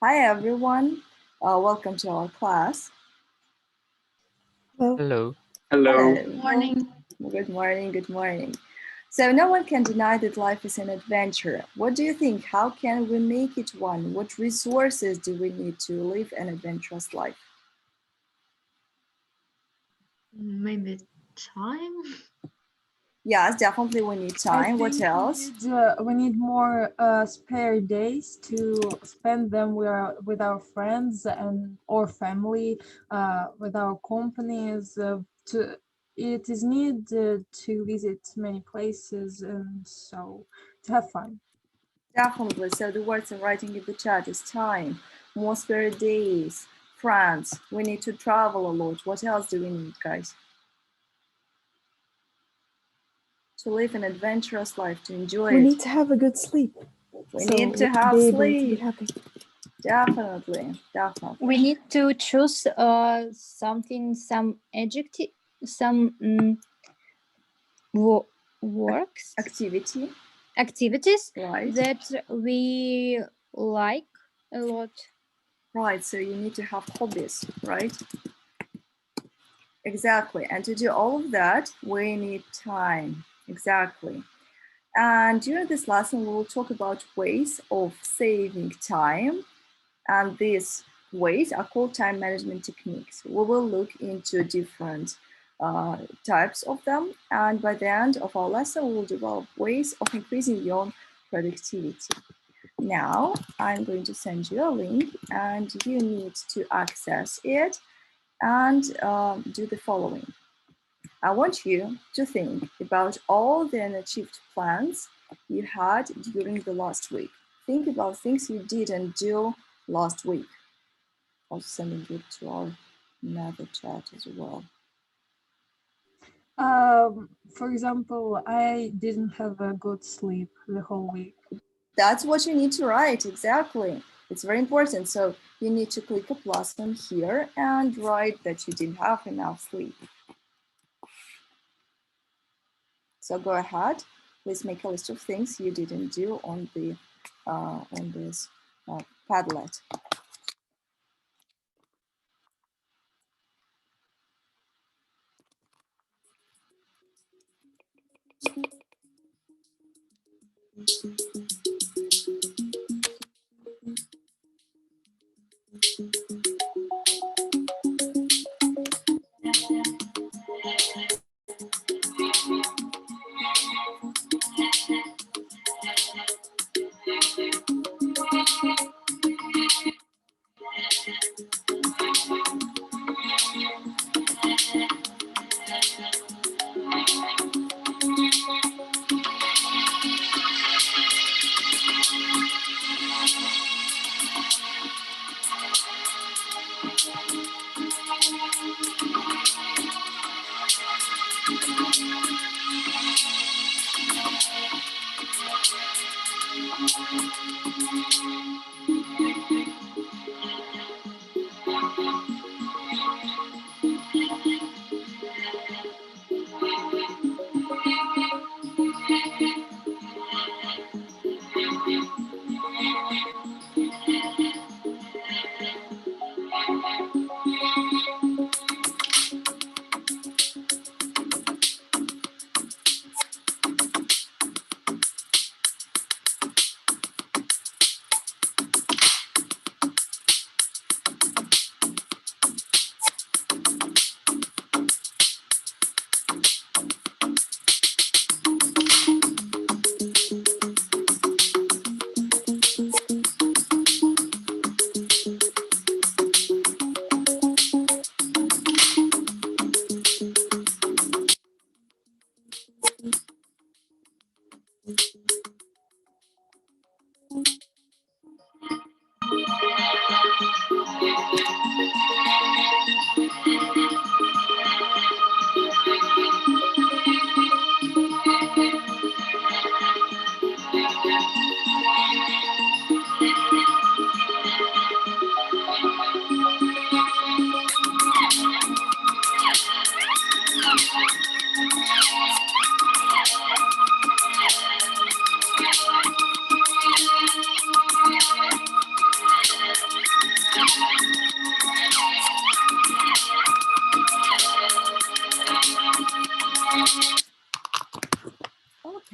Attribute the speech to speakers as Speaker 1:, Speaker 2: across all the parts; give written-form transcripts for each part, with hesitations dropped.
Speaker 1: Hi everyone, welcome to our class.
Speaker 2: Hello.
Speaker 3: Hello.
Speaker 1: Good morning. Good morning. So no one can deny that life is an adventure. What do you think? How can we make it one? What resources do we need to live an adventurous life?
Speaker 3: Maybe time?
Speaker 1: Yes, definitely we need time. What else?
Speaker 4: We need more spare days to spend them with our friends and or family, with our companies. It is needed to visit many places and so to have fun.
Speaker 1: Definitely. So the words I'm writing in the chat is time, more spare days, friends. We need to travel a lot. What else do we need, guys? To live an adventurous life, to enjoy it.
Speaker 5: We need to have a good sleep.
Speaker 1: We need to have sleep.
Speaker 5: Happy.
Speaker 1: Definitely.
Speaker 6: We need to choose some adjective, some works, activities
Speaker 1: right.
Speaker 6: that we like a lot.
Speaker 1: Right, so you need to have hobbies, right? Exactly, and to do all of that, we need time, exactly. And during this lesson, we will talk about ways of saving time, and these ways are called time management techniques. We will look into different types of them, and by the end of our lesson, we will develop ways of increasing your productivity. Now, I'm going to send you a link and you need to access it and do the following. I want you to think about all the unachieved plans you had during the last week. Think about things you didn't do last week. I'll send it to our another chat as well.
Speaker 4: For example, I didn't have a good sleep the whole week.
Speaker 1: That's what you need to write, exactly. It's very important. So you need to click a plus on here and write that you didn't have enough sleep. So go ahead, please make a list of things you didn't do on this Padlet.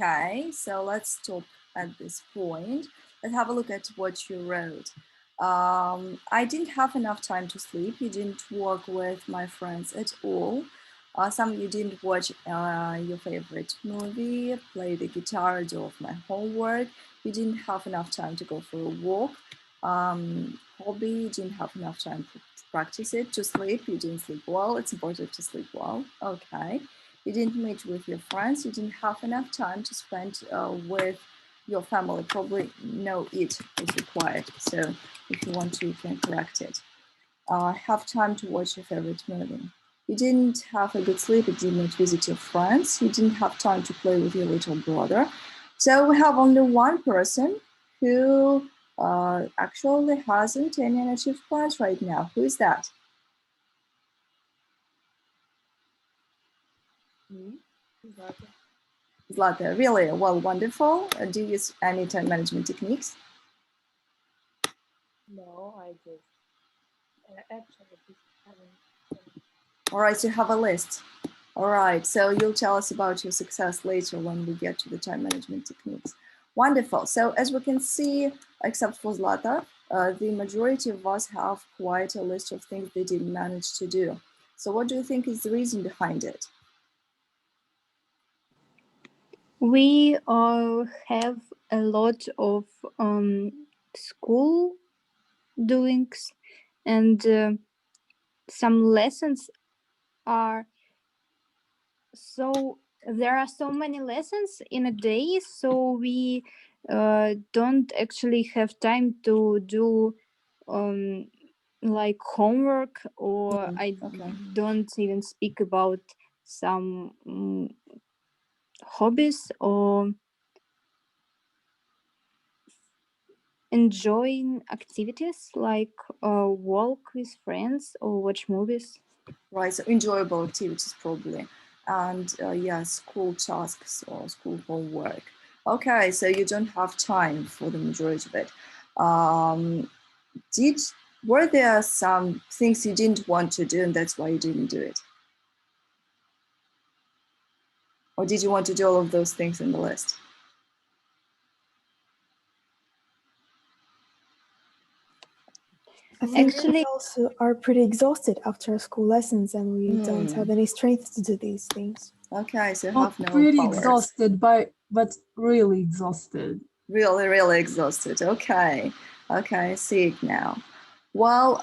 Speaker 1: Okay, so let's stop at this point. Let's have a look at what you wrote. I didn't have enough time to sleep. You didn't work with my friends at all. Some of you didn't watch your favorite movie, play the guitar, do all of my homework. You didn't have enough time to go for a walk. Hobby, you didn't have enough time to practice it. To sleep, you didn't sleep well. It's important to sleep well. Okay. You didn't meet with your friends. You didn't have enough time to spend with your family. Probably no eat is required. So if you want to, you can correct it. Have time to watch your favorite movie. You didn't have a good sleep. You didn't visit your friends. You didn't have time to play with your little brother. So we have only one person who actually hasn't any unachieved plans right now. Who is that? Zlata, really? Well, wonderful. Do you use any time management techniques?
Speaker 2: No, I just actually just haven't.
Speaker 1: All right, so you have a list. All right, so you'll tell us about your success later when we get to the time management techniques. Wonderful. So as we can see, except for Zlata, the majority of us have quite a list of things they didn't manage to do. So what do you think is the reason behind it?
Speaker 6: We have a lot of school doings, and some lessons are so there are so many lessons in a day, so we don't actually have time to do like homework, or I
Speaker 1: okay.
Speaker 6: don't even speak about some hobbies or enjoying activities like walk with friends or watch movies.
Speaker 1: Right, so enjoyable activities probably. And yeah, school tasks or school homework. Okay, so you don't have time for the majority of it. Were there some things you didn't want to do and that's why you didn't do it? Or did you want to do all of those things in the list?
Speaker 5: I think
Speaker 6: Actually-
Speaker 5: we also are pretty exhausted after school lessons and we don't have any strength to do these things.
Speaker 1: Okay, so you
Speaker 4: Not
Speaker 1: have no
Speaker 4: pretty
Speaker 1: powers.
Speaker 4: exhausted, but really exhausted.
Speaker 1: Really, really exhausted. Okay, okay, I see it now. Well,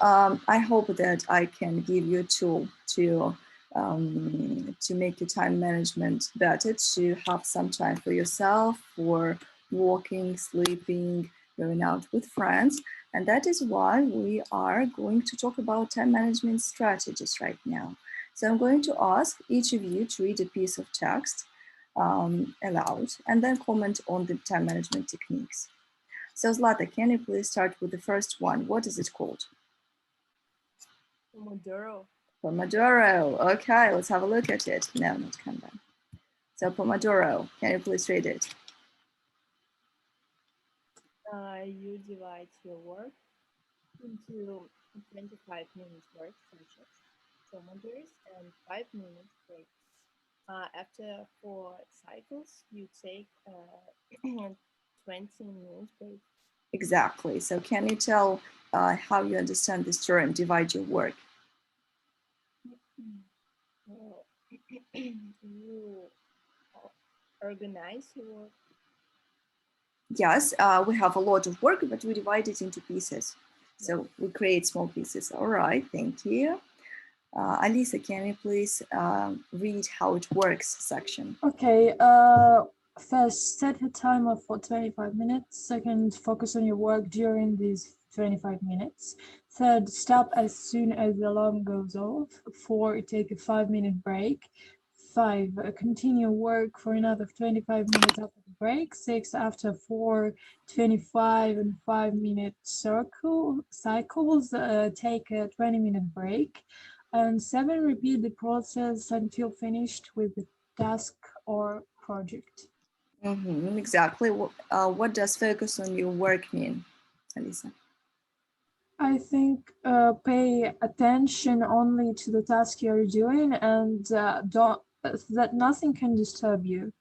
Speaker 1: I hope that I can give you a tool to make your time management better, to have some time for yourself, for walking, sleeping, going out with friends. And that is why we are going to talk about time management strategies right now. So I'm going to ask each of you to read a piece of text aloud and then comment on the time management techniques. So Zlata, can you please start with the first one? What is it called?
Speaker 2: Pomodoro.
Speaker 1: Pomodoro. Okay, let's have a look at it. No, not Kanban. So Pomodoro, can you please read it?
Speaker 2: You divide your work into 25 minutes work sessions, Pomodoros, and 5 minutes break. After 4 cycles, you take 20 minutes break.
Speaker 1: Exactly. So can you tell how you understand this term, divide your work?
Speaker 2: Well, you organize your work.
Speaker 1: Yes, we have a lot of work, but we divide it into pieces. So we create small pieces. All right, thank you. Alisa, can you please read how it works section?
Speaker 4: Okay, first, set a timer for 25 minutes. Second, focus on your work during these 25 minutes. Third, stop as soon as the alarm goes off. 4, take a 5-minute break. 5, continue work for another 25 minutes after the break. 6, after 4, 25 and 5-minute cycles, take a 20-minute break. And 7, repeat the process until finished with the task or project.
Speaker 1: Exactly. What does focus on your work mean, Alisa?
Speaker 4: I think pay attention only to the task you're doing and that nothing can disturb you.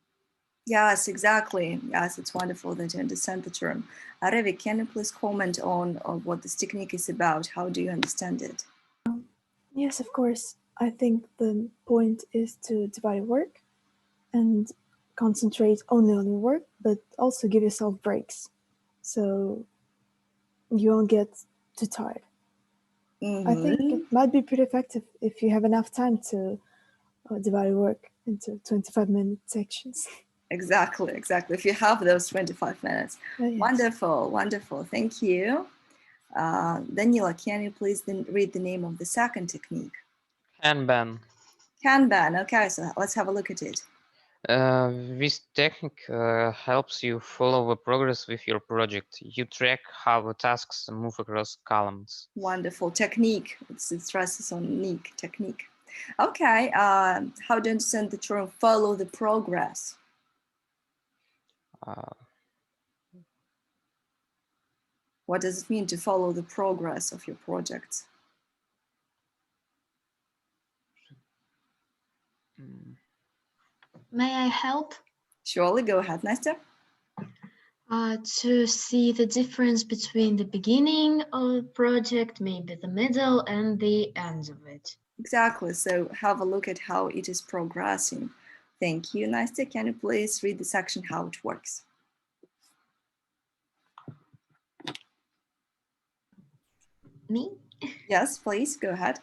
Speaker 1: Yes, exactly. Yes, it's wonderful that you understand the term. Revi, can you please comment on what this technique is about? How do you understand it?
Speaker 5: Yes, of course. I think the point is to divide work and concentrate only on your work, but also give yourself breaks so you won't get too tired. I think it might be pretty effective if you have enough time to divide your work into 25-minute sections.
Speaker 1: Exactly, exactly. If you have those 25 minutes.
Speaker 5: Yes.
Speaker 1: Wonderful, wonderful. Thank you. Danila, can you please read the name of the second technique?
Speaker 7: Kanban.
Speaker 1: Kanban. Okay, so let's have a look at it.
Speaker 7: This technique helps you follow the progress with your project. You track how the tasks move across columns.
Speaker 1: Wonderful technique. It stresses on technique. Okay, how do you understand the term follow the progress? What does it mean to follow the progress of your projects?
Speaker 3: May I help?
Speaker 1: Surely, go ahead, Nastya.
Speaker 3: To see the difference between the beginning of the project, maybe the middle and the end of it.
Speaker 1: Exactly, so have a look at how it is progressing. Thank you, Nastya. Can you please read the section how it works?
Speaker 3: Me?
Speaker 1: Yes, please, go ahead.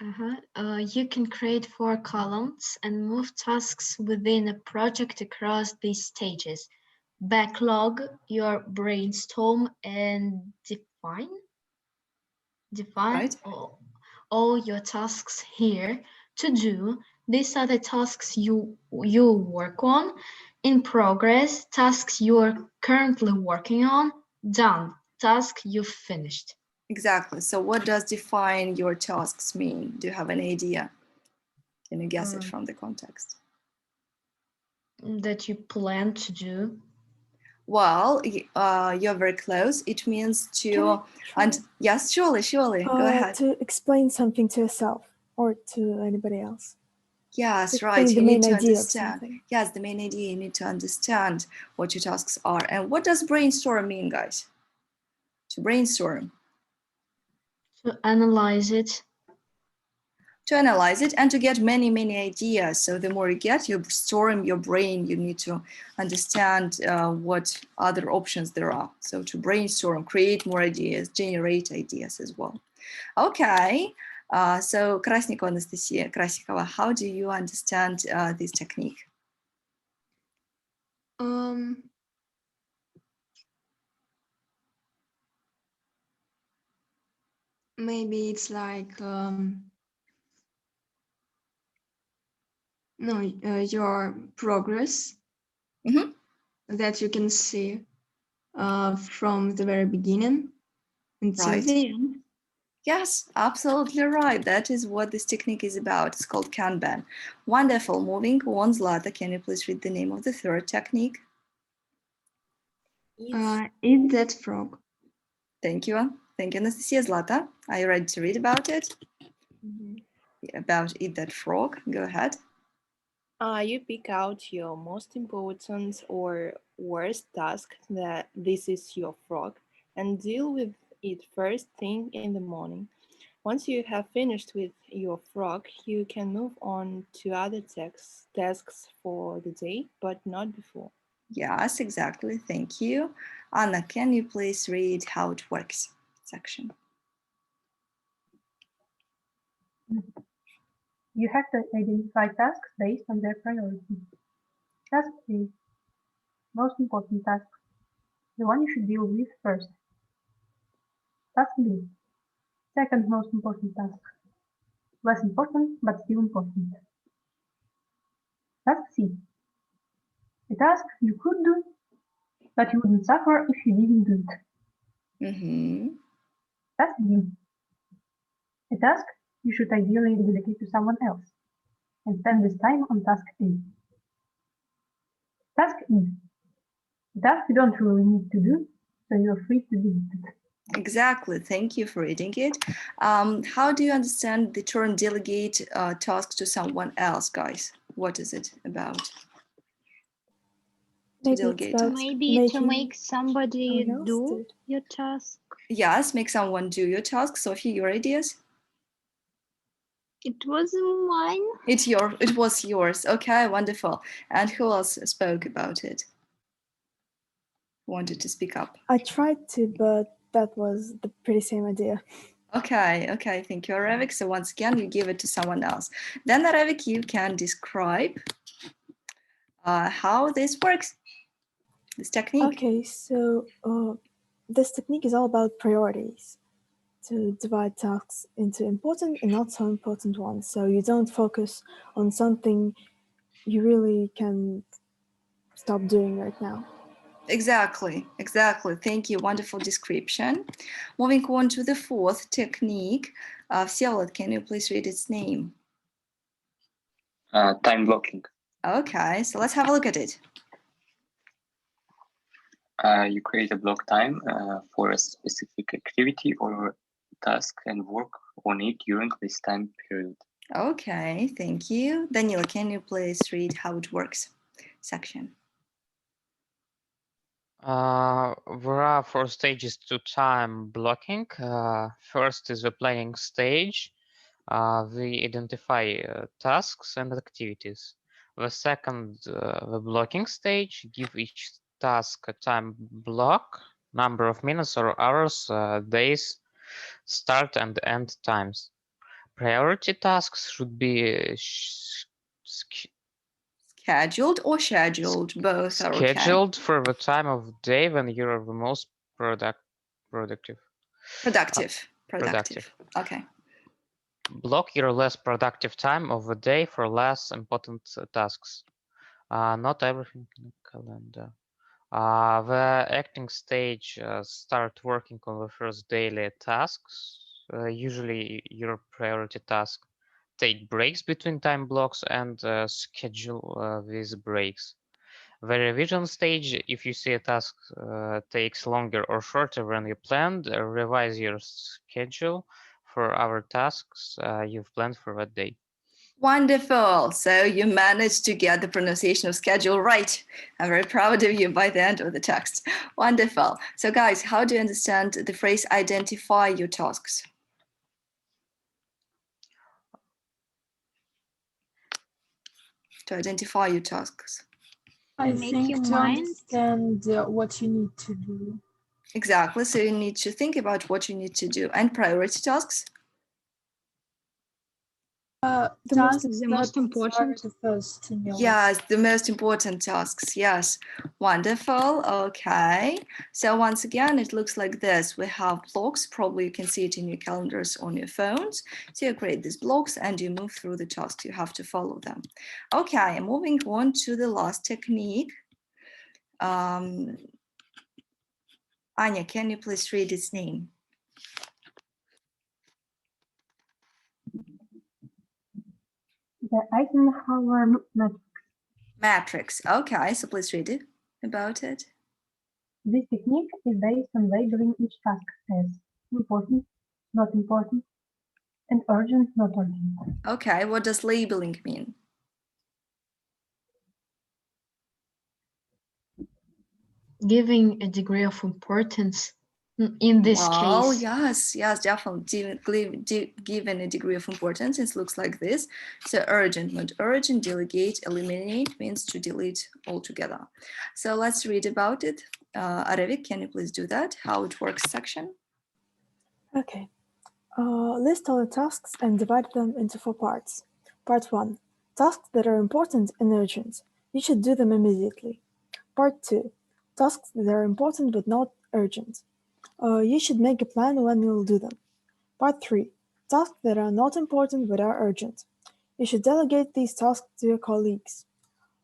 Speaker 3: You can create 4 columns and move tasks within a project across these stages. Backlog, your brainstorm, and define
Speaker 1: Right.
Speaker 3: all your tasks here. To do, these are the tasks you work on. In progress, tasks you are currently working on. Done, task you've finished.
Speaker 1: Exactly. So what does define your tasks mean? Do you have an idea? Can you guess it from the context?
Speaker 3: That you plan to do.
Speaker 1: Well, you're very close. It means to, and yes, surely, go ahead.
Speaker 5: To explain something to yourself or to anybody else.
Speaker 1: Yes, right.
Speaker 5: The
Speaker 1: You
Speaker 5: main
Speaker 1: need to
Speaker 5: idea
Speaker 1: understand.
Speaker 5: of something.
Speaker 1: Yes, the main idea, you need to understand what your tasks are. And what does brainstorm mean, guys? To brainstorm.
Speaker 3: To analyze it.
Speaker 1: To analyze it and to get many, many ideas. So the more you get, you storm your brain, you need to understand what other options there are. So to brainstorm, create more ideas, generate ideas as well. Okay, so Krasnikova Anastasia, Krasikova, how do you understand this technique?
Speaker 8: Maybe it's like your progress that you can see from the very beginning until the end.
Speaker 1: Yes, absolutely right. That is what this technique is about. It's called Kanban. Wonderful. Moving on, Zlata, can you please read the name of the third technique?
Speaker 8: Eat that frog.
Speaker 1: Thank you. Thank you, Anastasia. Zlata, are you ready to read about it? About eat that frog. Go ahead.
Speaker 2: You pick out your most important or worst task, that this is your frog, and deal with it first thing in the morning. Once you have finished with your frog, you can move on to other tasks for the day, but not before.
Speaker 1: Yes, exactly. Thank you. Anna, can you please read how it works section?
Speaker 9: You have to identify tasks based on their priority. Task A, most important task, the one you should deal with first. Task B, second most important task, less important but still important. Task C, a task you could do, but you wouldn't suffer if you didn't do it. Task D, a task you should ideally delegate to someone else and spend this time on task A. Task E, a task you don't really need to do, so you're free to do it.
Speaker 1: Exactly. Thank you for reading it. How do you understand the term delegate tasks to someone else, guys? What is it about?
Speaker 5: Maybe
Speaker 1: delegate?
Speaker 5: it's about
Speaker 6: Maybe to
Speaker 5: making
Speaker 6: make somebody
Speaker 5: someone else
Speaker 6: do
Speaker 5: do it.
Speaker 6: your task.
Speaker 1: Yes, make someone do your task. Sophie, your ideas?
Speaker 6: It wasn't mine.
Speaker 1: It was yours. Okay, wonderful. And who else spoke about it? Who wanted to speak up?
Speaker 5: I tried to, but that was the pretty same idea.
Speaker 1: Okay, thank you, Arevik. So once again, you give it to someone else. Then, Arevik, you can describe how this works, this technique.
Speaker 5: Okay, so this technique is all about priorities, to divide tasks into important and not so important ones. So you don't focus on something you really can stop doing right now.
Speaker 1: Exactly. Thank you. Wonderful description. Moving on to the fourth technique. Всеволод, can you please read its name?
Speaker 10: Time blocking.
Speaker 1: Okay, so let's have a look at it.
Speaker 10: You create a block time for a specific activity or task and work on it during this time period.
Speaker 1: Okay, thank you. Danila, can you please read how it works section?
Speaker 7: There are 4 stages to time blocking. First is the planning stage. We identify tasks and activities. The second, the blocking stage, give each task a time block, number of minutes or hours, days, start and end times. Priority tasks should be
Speaker 1: Scheduled or scheduled, both are okay.
Speaker 7: Scheduled for the time of day when you're the most productive.
Speaker 1: Productive. Okay.
Speaker 7: Block your less productive time of the day for less important tasks. Not everything in the calendar. The acting stage, start working on the first daily tasks. Usually your priority task. Take breaks between time blocks and schedule these breaks. The revision stage, if you see a task takes longer or shorter than you planned, revise your schedule for our tasks you've planned for that day.
Speaker 1: Wonderful. So you managed to get the pronunciation of schedule right. I'm very proud of you by the end of the text. Wonderful. So guys, how do you understand the phrase identify your tasks? To identify your tasks.
Speaker 4: I
Speaker 6: Make
Speaker 4: think
Speaker 6: your
Speaker 4: to
Speaker 6: mind.
Speaker 4: understand what you need to do.
Speaker 1: Exactly. So you need to think about what you need to do. And priority tasks?
Speaker 6: The most important.
Speaker 4: First in your
Speaker 1: Yes, the most important tasks. Yes, wonderful. Okay, so once again, it looks like this. We have blocks. Probably you can see it in your calendars on your phones. So you create these blocks and you move through the tasks. You have to follow them. Okay, moving on to the last technique. Anya, can you please read its name?
Speaker 9: The Eisenhower matrix.
Speaker 1: Matrix. Okay, so please read it about it.
Speaker 9: This technique is based on labeling each task as important, not important, and urgent, not urgent.
Speaker 1: Okay, what does labeling mean?
Speaker 3: Giving a degree of importance in this case.
Speaker 1: Oh, yes, definitely. Given a degree of importance, it looks like this. So urgent, not urgent, delegate, eliminate means to delete altogether. So let's read about it. Arevik, can you please do that? How it works section?
Speaker 5: Okay. List all the tasks and divide them into 4 parts. Part 1. Tasks that are important and urgent. You should do them immediately. Part 2. Tasks that are important but not urgent. You should make a plan when you'll do them. Part 3. Tasks that are not important but are urgent. You should delegate these tasks to your colleagues.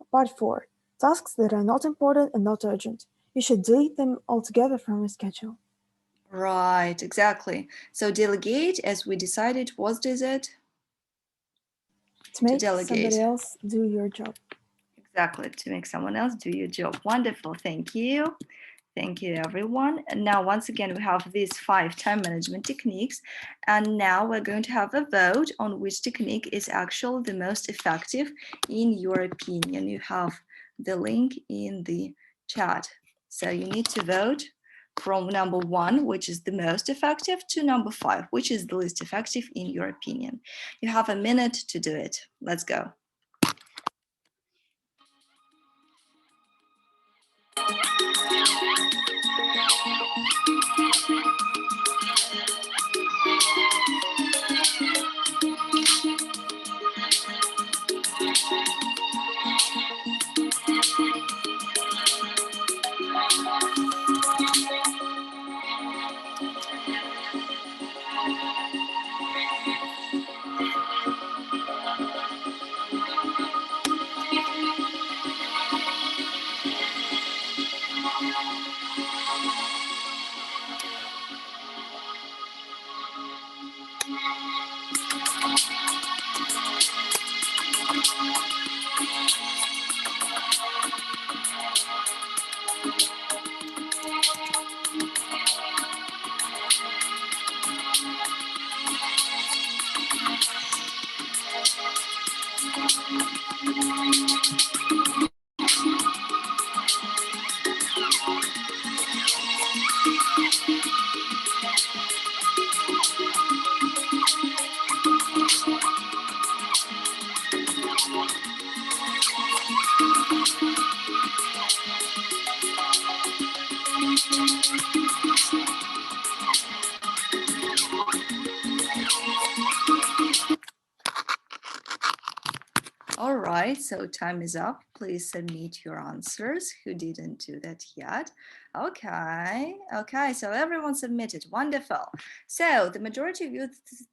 Speaker 5: Part 4. Tasks that are not important and not urgent. You should delete them altogether from your schedule.
Speaker 1: Right, exactly. So delegate, as we decided, what is it?
Speaker 5: To make somebody else do your job.
Speaker 1: Exactly, to make someone else do your job. Wonderful, thank you. Thank you, everyone. And now, once again, we have these 5 time management techniques. And now we're going to have a vote on which technique is actually the most effective in your opinion. You have the link in the chat. So you need to vote from number 1, which is the most effective, to number 5, which is the least effective in your opinion. You have a minute to do it. Let's go. All right, so time is up. Please submit your answers who didn't do that yet. Okay, so everyone submitted. Wonderful. So the majority of you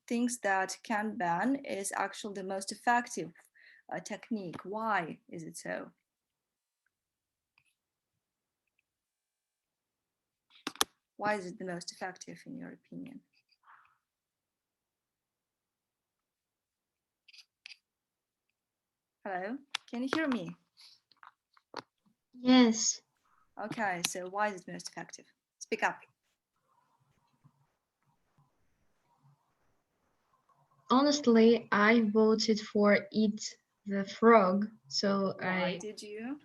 Speaker 1: thinks that k.f.n is actually the most effective technique. Why is it so? Why is it the most effective in your opinion? Hello, can you hear me?
Speaker 3: Yes.
Speaker 1: Okay, so why is it most effective? Speak up.
Speaker 3: Honestly, I voted for Eat the Frog. So
Speaker 1: Why did you?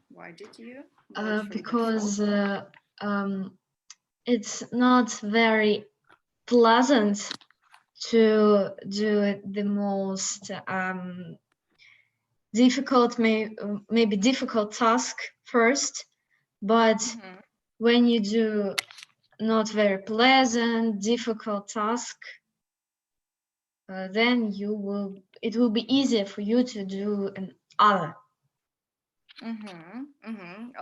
Speaker 3: Because it's not very pleasant to do the most difficult, maybe difficult task first, but when you do not very pleasant, difficult task, then it will be easier for you to do another.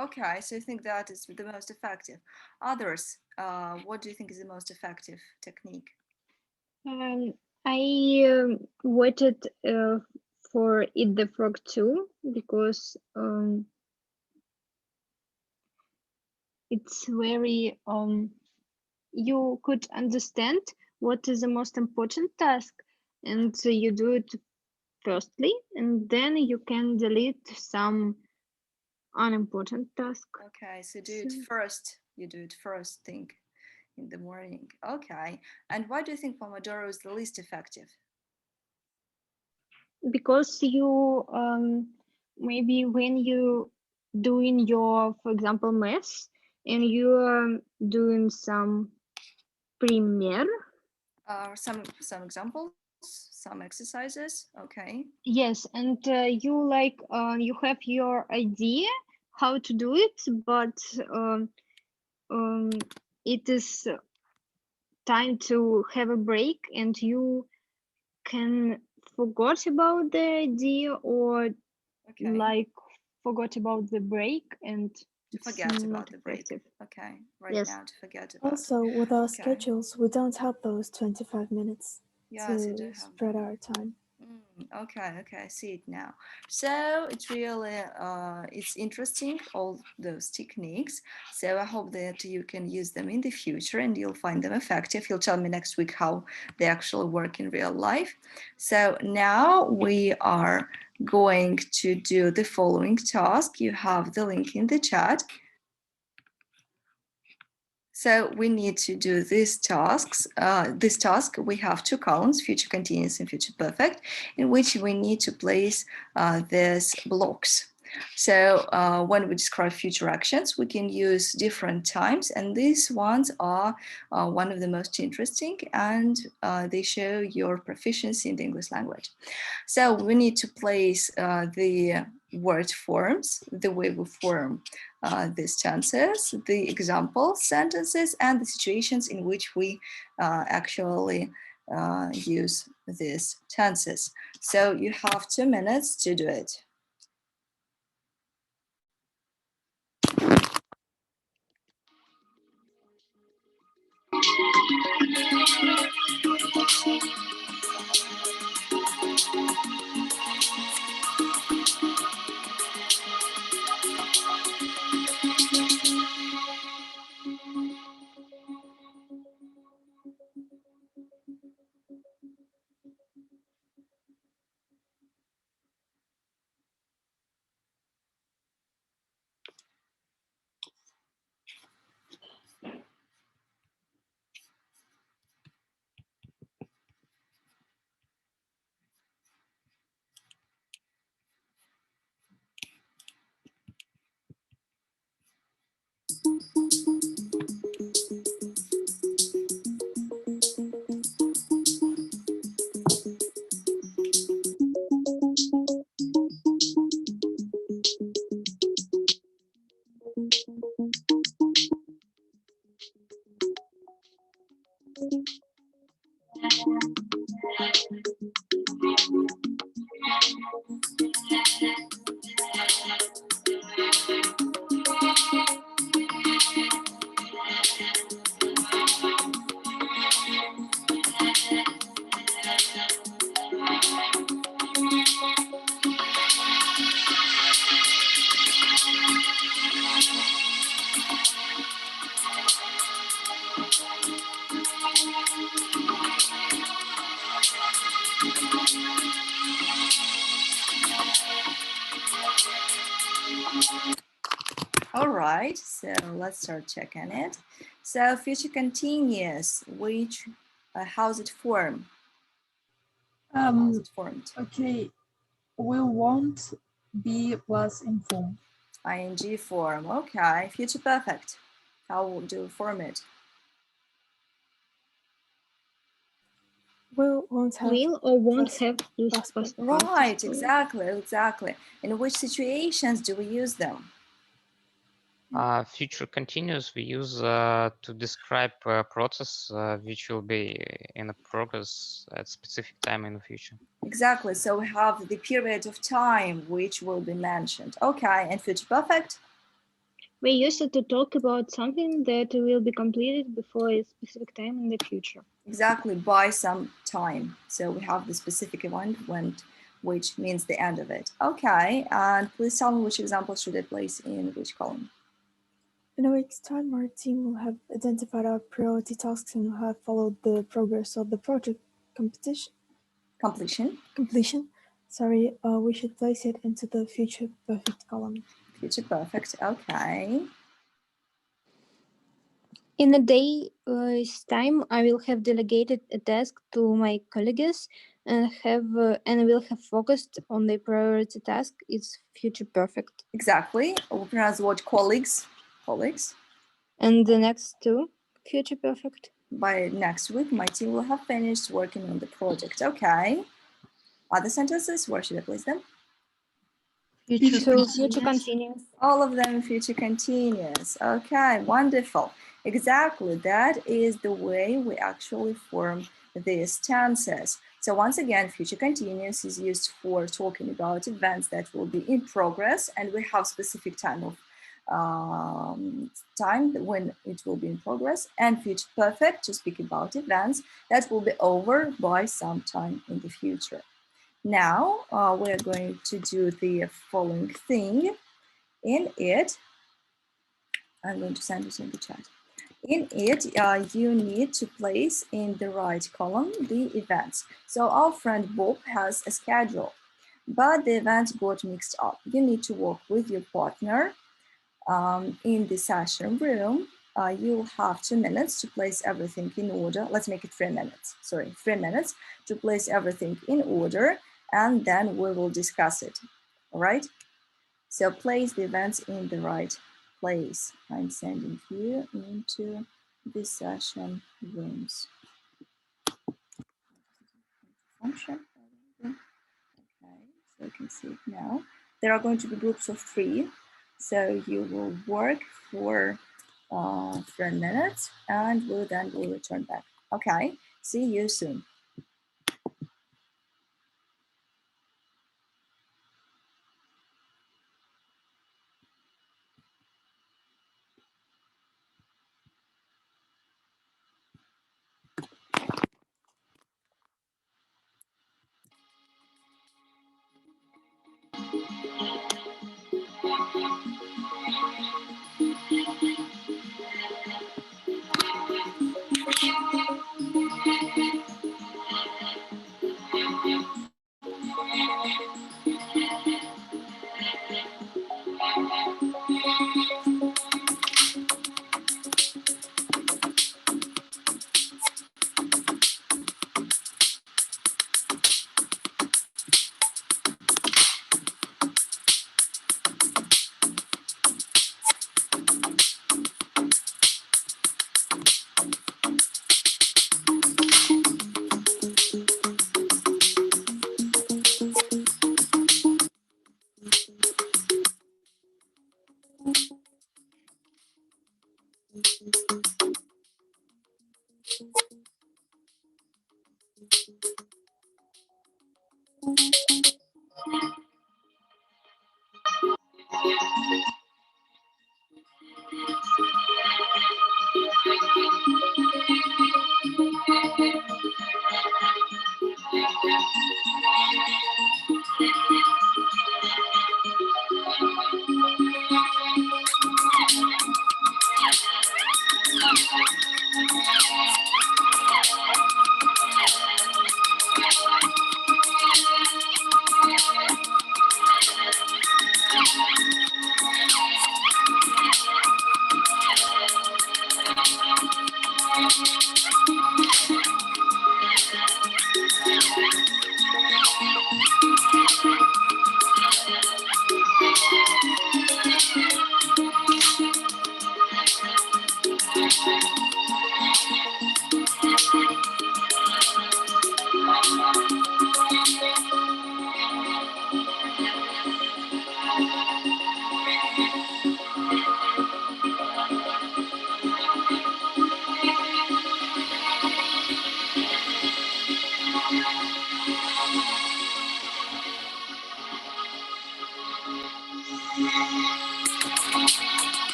Speaker 1: Okay, so you think that is the most effective. Others, what do you think is the most effective technique?
Speaker 6: I voted for Eat the Frog too, because it's very you could understand what is the most important task, and you do it firstly, and then you can delete some unimportant task.
Speaker 1: Okay, so do it first. You do it first thing in the morning. Okay, and why do you think Pomodoro is the least effective?
Speaker 6: Because you maybe when you doing your, for example, maths, and you are doing some пример.
Speaker 1: Some examples, some exercises. Okay.
Speaker 6: Yes, and you like you have your idea how to do it, but it is time to have a break, and you can forgot about the idea, or like forgot about the break, and
Speaker 1: forget about the break. Okay, right now to forget about.
Speaker 5: Also, with our schedules, we don't have those 25 minutes to spread our time.
Speaker 1: Okay, I see it now. So it's really it's interesting, all those techniques. So I hope that you can use them in the future and you'll find them effective. You'll tell me next week how they actually work in real life. So now we are going to do the following task. You have the link in the chat. So we need to do these tasks. This task, we have two columns, future continuous and future perfect, in which we need to place these blocks. So when we describe future actions, we can use different times, and these ones are one of the most interesting, and they show your proficiency in the English language. So we need to place the word forms, the way we form these tenses, the example sentences, and the situations in which we actually use these tenses. So you have 2 minutes to do it. All right, so let's start checking it. So future continuous, which, how's it formed? How's it formed?
Speaker 4: Okay, will won't be plus inform.
Speaker 1: ING form, okay. Future perfect, how do you form it?
Speaker 5: Will, won't have.
Speaker 6: Will or won't
Speaker 5: plus
Speaker 6: have plus
Speaker 5: past
Speaker 6: past
Speaker 1: Right,
Speaker 6: participle.
Speaker 1: exactly. In which situations do we use them?
Speaker 7: Future continuous we use to describe a process which will be in a progress at specific time in the future.
Speaker 1: Exactly, so we have the period of time which will be mentioned. Okay, and future perfect?
Speaker 6: We use it to talk about something that will be completed before a specific time in the future.
Speaker 1: Exactly, by some time. So we have the specific event which means the end of it. Okay, and please tell me which example should I place in which column?
Speaker 5: In a week's time, our team will have identified our priority tasks and will have followed the progress of the project completion. Sorry, we should place it into the future perfect column.
Speaker 1: Future perfect, okay.
Speaker 6: In a day's time, I will have delegated a task to my colleagues and will have focused on the priority task. It's future perfect.
Speaker 1: Exactly. We pronounce the word colleagues.
Speaker 6: And the next two, future perfect.
Speaker 1: By next week, my team will have finished working on the project. Okay. Other sentences, where should I place them?
Speaker 6: Future continuous.
Speaker 1: All of them future continuous. Okay, wonderful. Exactly, that is the way we actually form these tenses. So once again, future continuous is used for talking about events that will be in progress, and we have specific time of when it will be in progress, and future perfect to speak about events that will be over by some time in the future. Now we're going to do the following thing. In it, I'm going to send it in the chat. In it, you need to place in the right column the events. So our friend Bob has a schedule, but the events got mixed up. You need to work with your partner in the session room. You'll have 2 minutes to place everything in order. Let's make it 3 minutes. Sorry, 3 minutes to place everything in order, and then we will discuss it. All right? So place the events in the right place. I'm sending you into the session rooms. Function. Okay, so you can see it now. There are going to be groups of 3. So you will work for 3 minutes and then we'll return back. Okay, see you soon.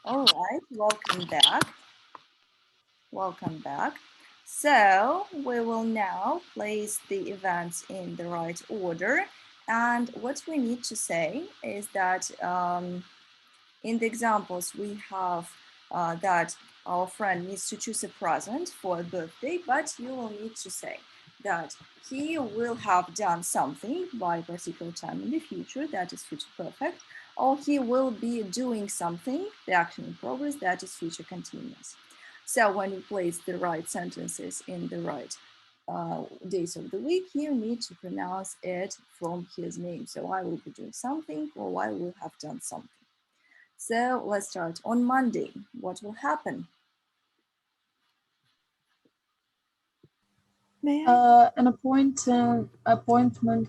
Speaker 1: All right, welcome back. Welcome back. So we will now place the events in the right order. And what we need to say is that in the examples we have that our friend needs to choose a present for a birthday, but you will need to say that he will have done something by a particular time in the future, that is future perfect, or he will be doing something, the action in progress, that is future continuous. So when you place the right sentences in the right days of the week, you need to pronounce it from his name. So I will be doing something, or I will have done something. So let's start. On Monday, what will happen?
Speaker 4: An appointment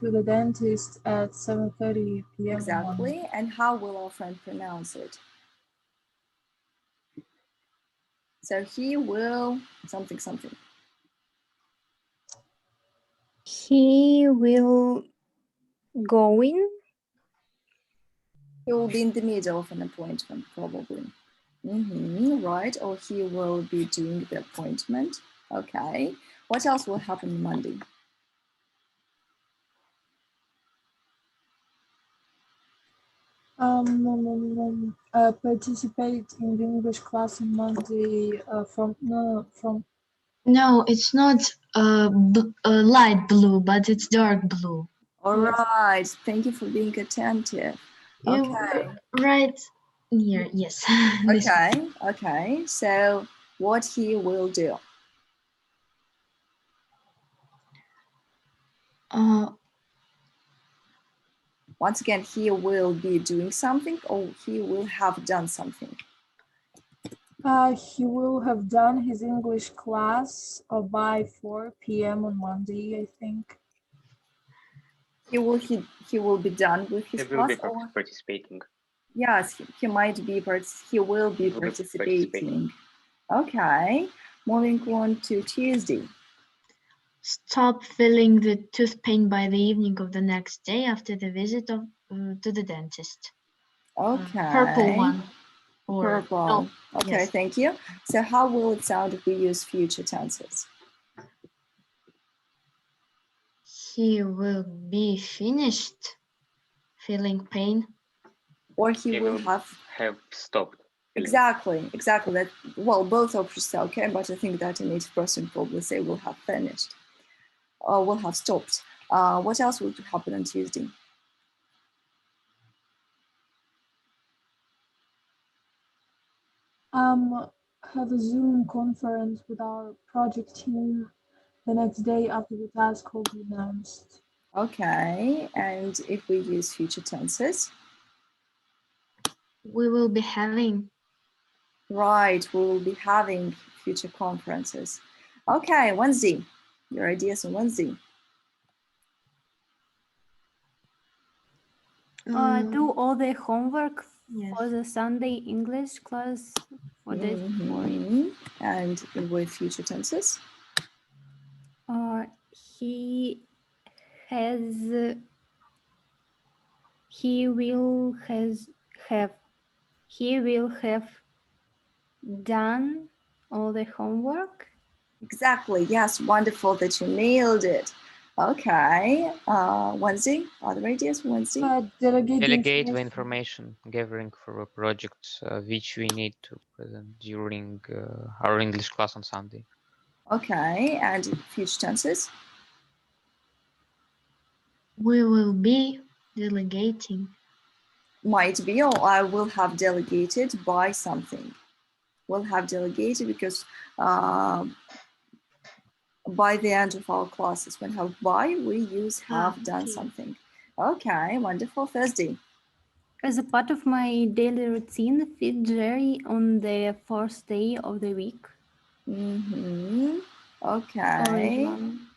Speaker 4: with a dentist at 7:30 p.m.
Speaker 1: Exactly. And how will our friend pronounce it? So he will something, something.
Speaker 6: He will go in.
Speaker 1: He will be in the middle of an appointment, probably. Right. Or he will be doing the appointment. Okay. What else will happen Monday?
Speaker 4: Participate in the English class on Monday from.
Speaker 3: No, it's not light blue, but it's dark blue.
Speaker 1: All right. Thank you for being attentive.
Speaker 3: You
Speaker 1: Okay.
Speaker 3: right here, yes.
Speaker 1: Okay. Okay. So what he will do? Once again, he will be doing something or he will have done something.
Speaker 4: He will have done his English class by 4 p.m. on Monday, I think.
Speaker 1: He will be done with his class.
Speaker 10: He will be participating.
Speaker 1: Yes, he might be, he will be participating. Okay, moving on to Tuesday.
Speaker 3: Stop feeling the tooth pain by the evening of the next day after the visit to the dentist.
Speaker 1: Okay.
Speaker 3: Purple one.
Speaker 1: Purple. Okay, yes. Thank you. So how will it sound if we use future tenses?
Speaker 3: He will be finished feeling pain.
Speaker 1: Or he will have
Speaker 10: stopped.
Speaker 1: Exactly. That, well, both options are okay, but I think that a native person probably say will have finished or will have stopped. What else will happen on Tuesday?
Speaker 4: Have a Zoom conference with our project team the next day after the task will be announced.
Speaker 1: Okay, and if we use future tenses?
Speaker 3: We will be having.
Speaker 1: Right, we will be having future conferences. Okay, Wednesday. Your ideas on Wednesday?
Speaker 6: Do all the homework for the Sunday English class for this morning.
Speaker 1: And with future tenses?
Speaker 6: He will have done all the homework.
Speaker 1: Exactly. Yes, wonderful that you nailed it. Okay. Wednesday, other ideas for Wednesday?
Speaker 7: Delegate the information gathering for a project which we need to present during our English class on Sunday.
Speaker 1: Okay, and future tenses?
Speaker 3: We will be delegating.
Speaker 1: Might be, or I will have delegated by something. Will have delegated because by the end of our classes, when have by, we use have done something. Okay, wonderful. Thursday.
Speaker 6: As a part of my daily routine, feed Jerry on the first day of the week.
Speaker 1: Okay.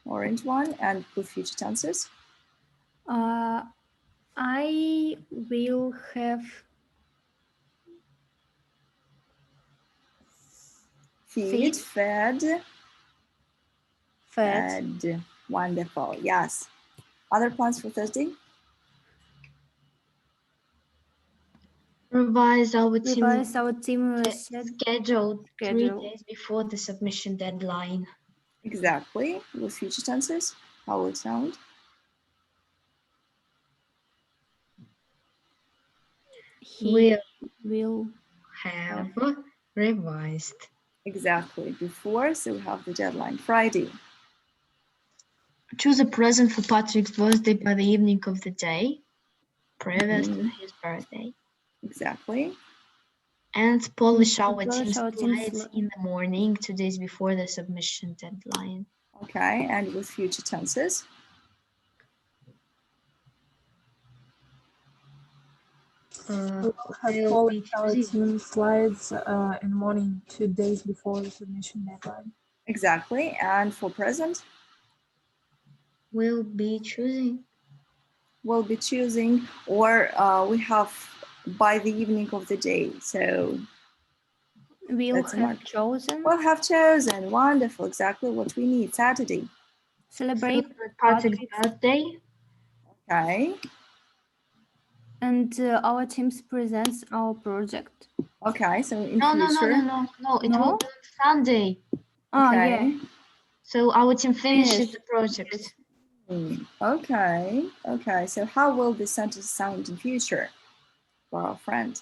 Speaker 1: Orange one. And with future tenses?
Speaker 6: I will have
Speaker 1: fed. Wonderful. Yes. Other plans for Thursday?
Speaker 3: Revise our team
Speaker 6: schedule
Speaker 3: 3 days before the submission deadline.
Speaker 1: Exactly. With future tenses, how will it sound?
Speaker 6: He will
Speaker 3: have revised.
Speaker 1: Exactly. Before, so we have the deadline. Friday.
Speaker 3: Choose a present for Patrick's birthday by the evening of the day, previous to his birthday.
Speaker 1: Exactly.
Speaker 3: And polish our team slides in the morning, 2 days before the submission deadline.
Speaker 1: Okay, and with future tenses?
Speaker 4: We'll have polished our team slides in the morning, 2 days before the submission deadline.
Speaker 1: Exactly. And for present?
Speaker 3: We'll be choosing.
Speaker 1: We'll be choosing, or we have by the evening of the day. So
Speaker 6: we'll have chosen.
Speaker 1: We'll have chosen. Wonderful. Exactly what we need. Saturday.
Speaker 6: Celebrate
Speaker 3: Patrick's birthday.
Speaker 1: Okay.
Speaker 6: And our team presents our project.
Speaker 1: Okay, so in
Speaker 3: no,
Speaker 1: future.
Speaker 3: No, it will be on Sunday.
Speaker 1: Okay.
Speaker 6: Yeah.
Speaker 3: So our team finishes the project.
Speaker 1: Okay. So how will this sentence sound in future? for our friend.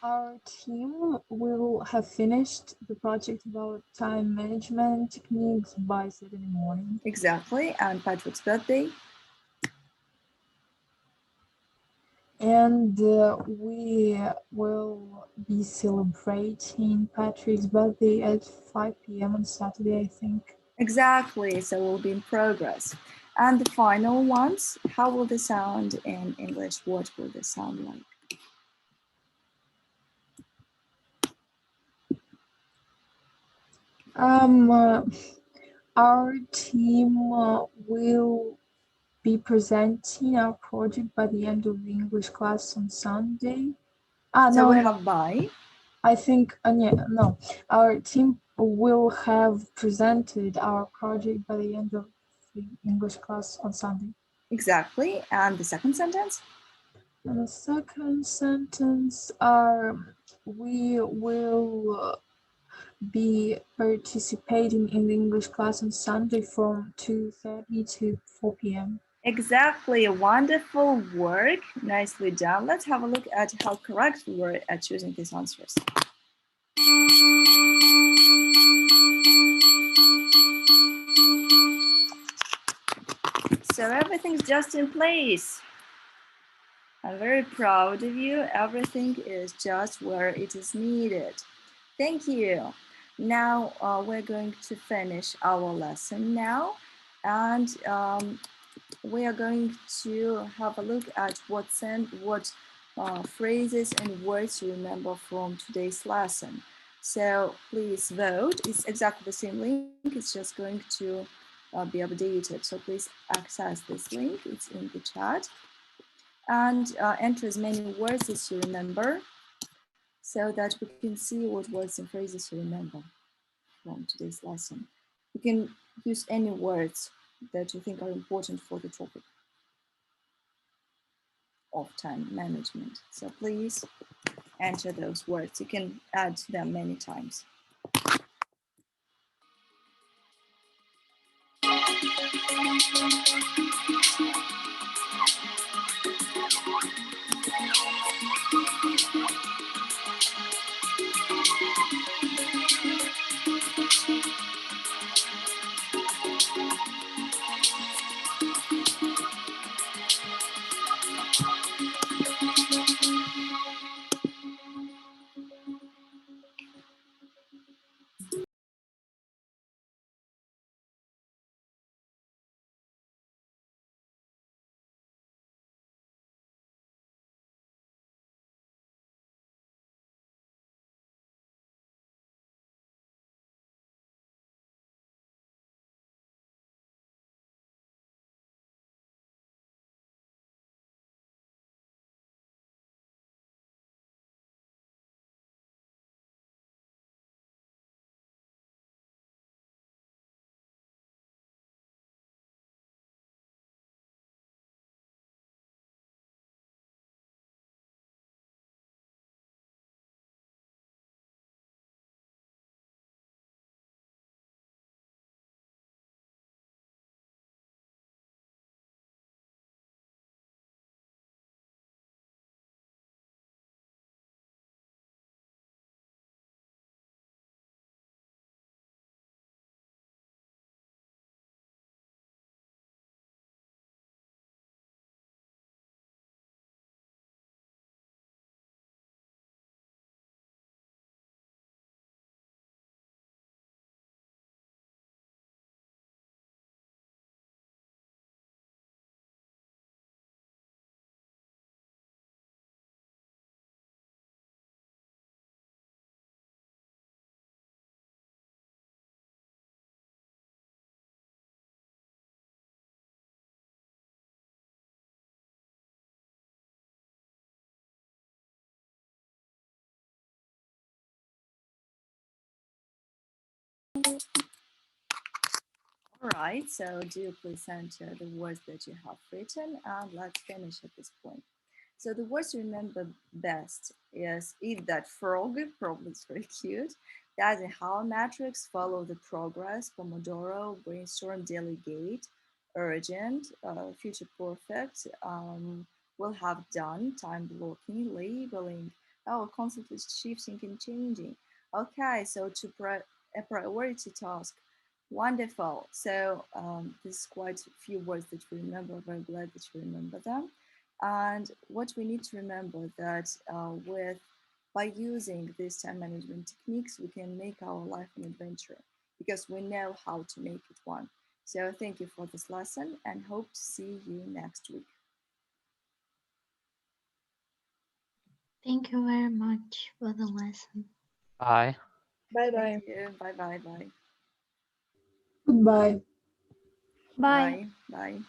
Speaker 4: Our team will have finished the project about time management techniques by Saturday morning.
Speaker 1: Exactly, and Patrick's birthday.
Speaker 4: And we will be celebrating Patrick's birthday at 5 p.m. on Saturday, I think.
Speaker 1: Exactly, so we'll be in progress. And the final ones, how will they sound in English? What will they sound like?
Speaker 4: Our team will be presenting our project by the end of the English class on Sunday.
Speaker 1: So we have by?
Speaker 4: I think, no. Our team will have presented our project by the end of the English class on Sunday.
Speaker 1: Exactly, and the second sentence?
Speaker 4: And the second sentence, we will be participating in the English class on Sunday from 2:30 to 4 p.m.
Speaker 1: Exactly, wonderful work, nicely done. Let's have a look at how correct we were at choosing these answers. So everything's just in place. I'm very proud of you. Everything is just where it is needed. Thank you. Now we're going to finish our lesson now, and we are going to have a look at what phrases and words you remember from today's lesson. So please vote. It's exactly the same link. It's just going to be updated. So please access this link. It's in the chat. And enter as many words as you remember so that we can see what words and phrases you remember from today's lesson. You can use any words that you think are important for the topic of time management. So please enter those words. You can add them many times. All right, so do please enter the words that you have written, and let's finish at this point. So the words you remember best is eat that frog, probably it's very cute. That and how metrics, follow the progress, Pomodoro, brainstorm, delegate, urgent, future perfect, will have done, time blocking, labeling, constantly shifting and changing. Okay, so a priority task. Wonderful. So this is quite a few words that you remember. Very glad that you remember them. And what we need to remember that by using these time management techniques, we can make our life an adventure because we know how to make it one. So thank you for this lesson and hope to see you next week.
Speaker 3: Thank you very much for the lesson.
Speaker 7: Bye.
Speaker 2: Bye-bye.
Speaker 1: Bye bye bye.
Speaker 4: Goodbye.
Speaker 6: Bye.
Speaker 1: Bye.